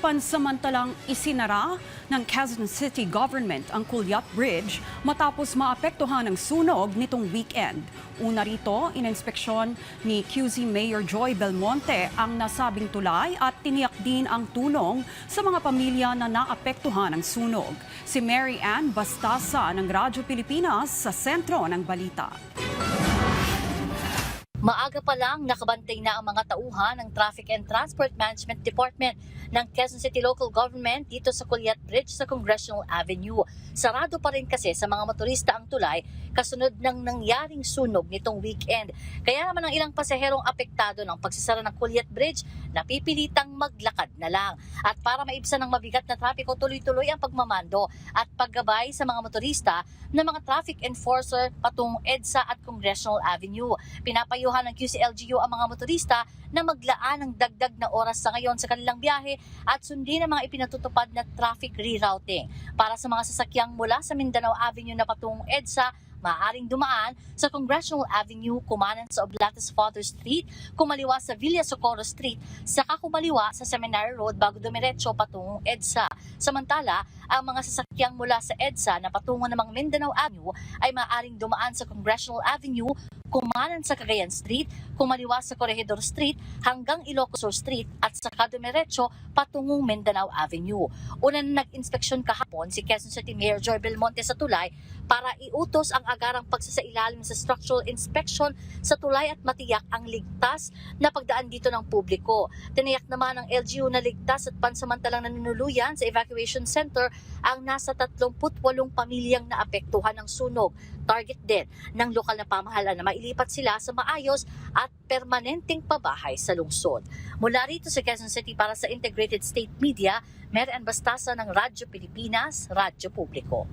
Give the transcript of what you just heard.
Pansamantalang isinara ng Quezon City Government ang Culiat Bridge matapos maapektuhan ng sunog nitong weekend. Una rito, ininspeksyon ni QC Mayor Joy Belmonte ang nasabing tulay at tiniyak din ang tulong sa mga pamilya na naapektuhan ng sunog. Si Mary Ann Bastasa ng Radyo Pilipinas sa sentro ng balita. Maaga pa lang nakabantay na ang mga tauhan ng Traffic and Transport Management Department ng Quezon City Local Government dito sa Culiat Bridge sa Congressional Avenue. Sarado pa rin kasi sa mga motorista ang tulay kasunod ng nangyaring sunog nitong weekend. Kaya naman ang ilang pasaherong apektado ng pagsasara ng Culiat Bridge napipilitang maglakad na lang. At para maibsan ng mabigat na trapiko, tuloy-tuloy ang pagmamando at paggabay sa mga motorista ng mga traffic enforcer patungong EDSA at Congressional Avenue. Pinapayuhan ng QCLGU ang mga motorista na maglaan ng dagdag na oras sa ngayon sa kanilang biyahe at sundin ang mga ipinatutupad na traffic rerouting. Para sa mga sasakyang mula sa Mindanao Avenue na patungong EDSA, maaaring dumaan sa Congressional Avenue, kumanan sa Oblates Father Street, kumaliwa sa Villa Socorro Street, saka kumaliwa sa Seminary Road bago dumiretso patungong EDSA. Samantala, ang mga sasakyang mula sa EDSA na patungo namang Mindanao Avenue ay maaaring dumaan sa Congressional Avenue, kumanan sa Cagayan Street, kumaliwa sa Corregidor Street hanggang Ilocos Sur Street at saka dumiretso patungong Mindanao Avenue. Una na nag-inspeksyon kahapon si Quezon City Mayor Joy Belmonte sa tulay para iutos ang agarang pagsasailalim sa structural inspection sa tulay at matiyak ang ligtas na pagdaan dito ng publiko. Tiniyak naman ng LGU na ligtas at pansamantalang nanunuluyan sa evacuation center ang nasa 38 pamilyang naapektuhan ng sunog. Target din ng lokal na pamahalaan na mailipat sila sa maayos at permanenteng pabahay sa lungsod. Mula rito sa Quezon City para sa Integrated State Media, Mary Ann Bastasa ng Radyo Pilipinas, Radyo Publiko.